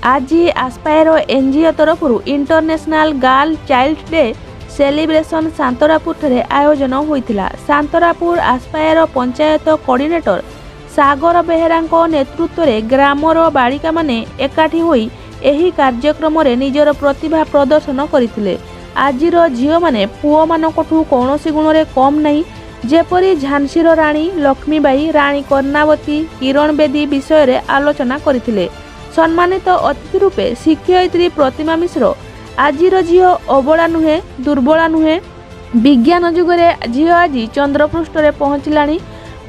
आज Aspire NGO तरफ international girl child day celebration Santarapur आयोजन होता। सांतरापुर आस्पायर पंचायत कोऑर्डिनेटर सागर बेहेरा नेतृत्व में ग्रामर बालिका माने एकाठी होई एही कार्यक्रम रे निजर प्रतिभा प्रदर्शन करथिले। आजिर झील मैंने पुओ मानकठू कौनसी गुण में कम नहीं, जेपरी झांसीर राणी लक्ष्मीबाई, राणी कर्णावती, किरण बेदी विषय रे आलोचना करथिले। सम्मानित अतिथि रूपे शिक्षयित्री प्रतिमा मिश्र आजिर झील अबला नुहे दुर्बला नुहे, विज्ञान जुगरे झील आज चंद्रपृष्ठ रे पहुँचलानी।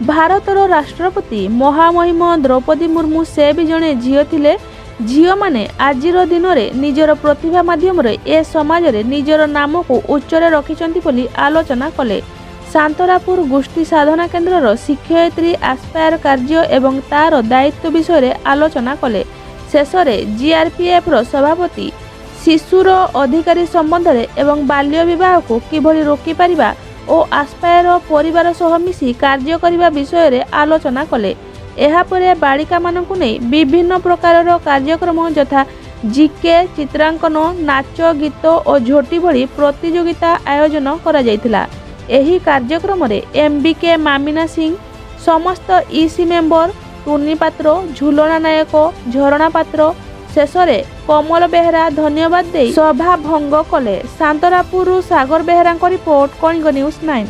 भारतर राष्ट्रपति महामहिम द्रौपदी मुर्मू से भी जड़े झील थिले। झील माने आजिर दिन में निजर प्रतिभा माध्यम रे ए समाज रे निजर नाम को उच्चरे रखिचंती बोली आलोचना कले। सांतरापुर गोष्ठी साधना केन्द्र शिक्षयित्री आस्पायर कार्य एवं तार दायित्व विषय रे आलोचना कले। शेष में जीआरपीएफ सभापति शिशुर अधिकारी संबंध में एवं बाल्य विवाह को किभली रोकी पारिबा और आस्पायर परिवार सह मिसी कार्य करिबा विषय रे आलोचना कले। एहापरे बालिका मानकु नै विभिन्न प्रकार कार्यक्रम यथा जीके, चित्रांकन, नाच, गीत और झोटी भली प्रतियोगिता आयोजन करा जायतिला। एही कार्यक्रम रे एमबीके मामिना सिंह, समस्त ईसी मेंबर, टुनी पात्र, झुलना नायक, झरणा पात्र, शेष में कमल बेहेरा धन्यवाद दे सभा भंग कले। सांतरापुर सागर बेहेरा रिपोर्ट, कलिंग न्यूज 9।